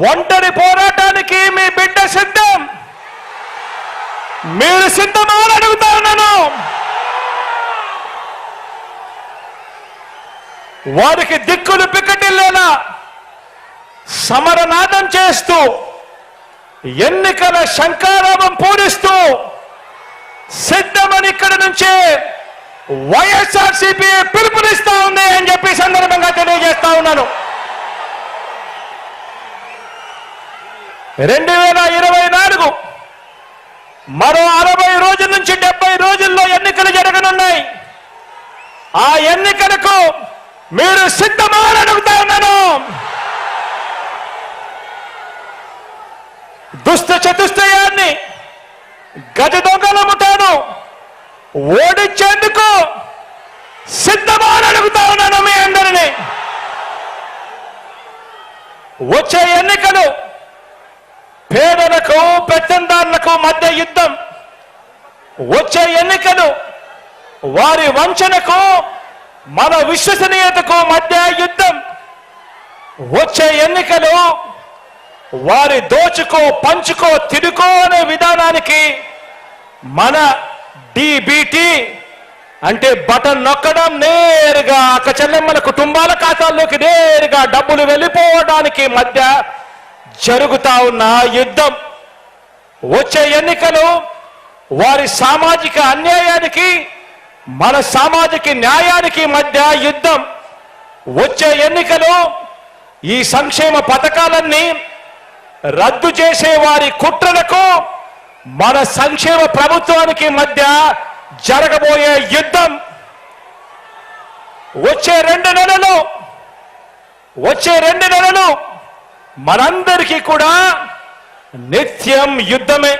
ఒంటరి పోరాటానికి మీ బిడ్డ సిద్ధం. మీరు సిద్ధమా అని అడుగుతా ఉన్నాను. వారికి దిక్కులు పిక్కటిల్లేలా సమరనాదం చేస్తూ ఎన్నికల శంఖారావం పూరిస్తూ సిద్ధమని ఇక్కడి నుంచే వైఎస్ఆర్సీపీ పిలుపునిస్తా ఉంది అని చెప్పి సందర్భంగా తెలియజేస్తా ఉన్నాను. 2024 మరో 60 రోజుల నుంచి 70 రోజుల్లో ఎన్నికలు జరగనున్నాయి. ఆ ఎన్నికలకు మీరు సిద్ధమా అని అడుగుతా ఉన్నాను. దుష్ట చతుష్టయాన్ని గజ దొంగల ముఠాను ఓడించేందుకు సిద్ధమా అని అడుగుతా ఉన్నాను మీ అందరినీ. వచ్చే ఎన్నికలు పేదలకు పెత్తందారులకు మధ్య యుద్ధం. వచ్చే ఎన్నికలు వారి వంచనకు మన విశ్వసనీయతకు మధ్య యుద్ధం. వచ్చే ఎన్నికలు వారి దోచుకో పంచుకో తిరుకో అనే విధానానికి మన డిబిటి అంటే బటన్ నొక్కడం, నేరుగా అక్క చెల్లెమ్మల కుటుంబాల ఖాతాల్లోకి నేరుగా డబ్బులు వెళ్ళిపోవడానికి మధ్య జరుగుతా ఉన్న యుద్ధం. వచ్చే ఎన్నికలు వారి సామాజిక అన్యాయానికి మన సామాజిక న్యాయానికి మధ్య యుద్ధం. వచ్చే ఎన్నికలు ఈ సంక్షేమ పథకాలన్నీ రద్దు చేసే వారి కుట్రలకు మన సంక్షేమ ప్రభుత్వానికి మధ్య జరగబోయే యుద్ధం. వచ్చే 2 నెలలు మనందరికీ కూడా నిత్యం యుద్ధమే.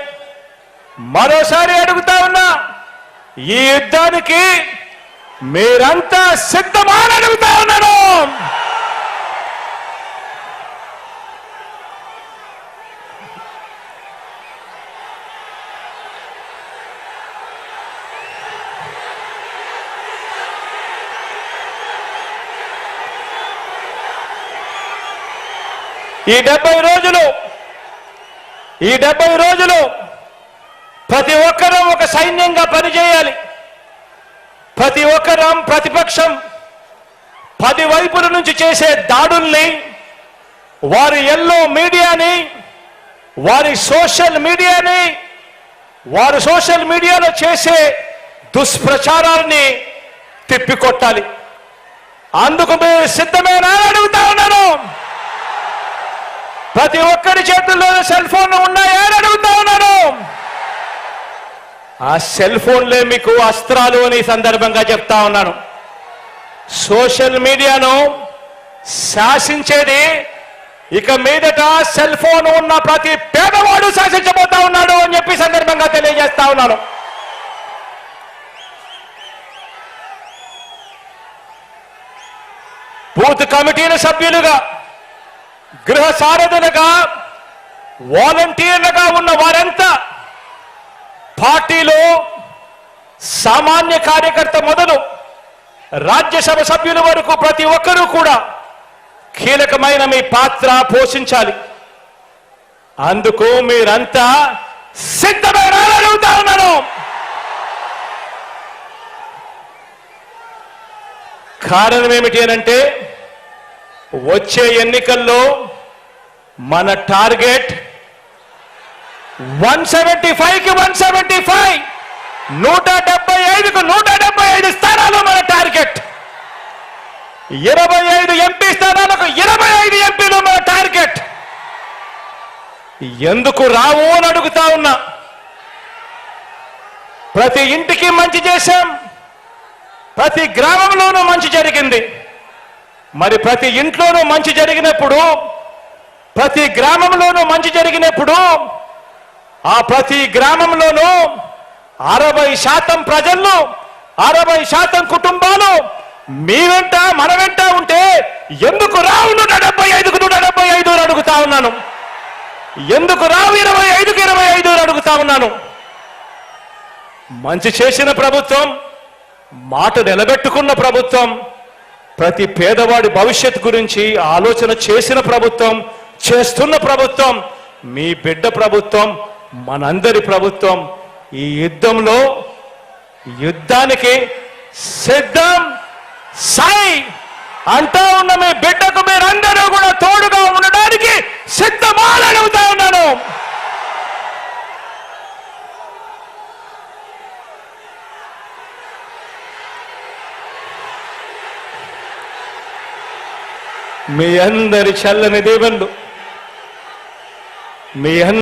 మరోసారి అడుగుతా ఉన్నా, ఈ యుద్ధానికి మీరంతా సిద్ధమా అని అడుగుతా ఉన్నాను. ఈ 70 రోజులు ప్రతి ఒక్కరూ ఒక సైన్యంగా పనిచేయాలి. ప్రతి ఒక్కరం ప్రతిపక్షం 10 వైపుల నుంచి చేసే దాడుల్ని, వారి ఎల్లో మీడియాని, వారి సోషల్ మీడియాలో చేసే దుష్ప్రచారాన్ని తిప్పికొట్టాలి. అందుకు మీరు సిద్ధమేనా అని అడుగుతా ఉన్నాను. ప్రతి ఒక్కరి చేతుల్లో సెల్ ఫోన్లు ఉన్నాయా అని అడుగుతా ఉన్నాను. ఆ సెల్ ఫోన్లే మీకు అస్త్రాలు అని సందర్భంగా చెప్తా ఉన్నాను. సోషల్ మీడియాను శాసించేది ఇక మీదట సెల్ ఫోన్ ఉన్న ప్రతి పేదవాడు శాసించబోతా ఉన్నాడు అని చెప్పి సందర్భంగా తెలియజేస్తా ఉన్నాను. బూత్ కమిటీల సభ్యులుగా, గృహ సారథులుగా, వాలంటీర్లుగా ఉన్న వారంతా పార్టీలో సామాన్య కార్యకర్త మొదలు రాజ్యసభ సభ్యుల వరకు ప్రతి ఒక్కరూ కూడా కీలకమైన మీ పాత్ర పోషించాలి. అందుకు మీరంతా సిద్ధమేనా అని అడుగుతా ఉన్నాను. కారణం ఏమిటి అనంటే, వచ్చే ఎన్నికల్లో మన టార్గెట్ 175కి 175, 175కు 175 స్థానాలు మన టార్గెట్. 25 ఎంపీ స్థానాలకు 25 ఎంపీలు మన టార్గెట్. ఎందుకు రావు అని అడుగుతా ఉన్నా. ప్రతి ఇంటికి మంచి చేశాం, ప్రతి గ్రామంలోనూ మంచి జరిగింది. మరి ప్రతి ఇంట్లోనూ మంచి జరిగినప్పుడు, ప్రతి గ్రామంలోనూ మంచి జరిగినప్పుడు, ఆ ప్రతి గ్రామంలోనూ 60% ప్రజలు, 60% కుటుంబాలు మీ వెంట మన వెంట ఉంటే ఎందుకు రావు 175కు 175 అని అడుగుతా ఉన్నాను. ఎందుకు రావు 25కు 25 అని అడుగుతా ఉన్నాను. మంచి చేసిన ప్రభుత్వం, మాట నిలబెట్టుకున్న ప్రభుత్వం, ప్రతి పేదవాడి భవిష్యత్తు గురించి ఆలోచన చేసిన ప్రభుత్వం, చేస్తున్న ప్రభుత్వం మీ బిడ్డ ప్రభుత్వం, మనందరి ప్రభుత్వం. ఈ యుద్ధానికి సిద్ధం సై అంటా ఉన్న మీ బిడ్డకు మీరందరూ కూడా తోడుగా ఉండడానికి సిద్ధమాలని అడుగుతా ఉన్నాను. మీ అందరి చల్లని దీవెనలు మీ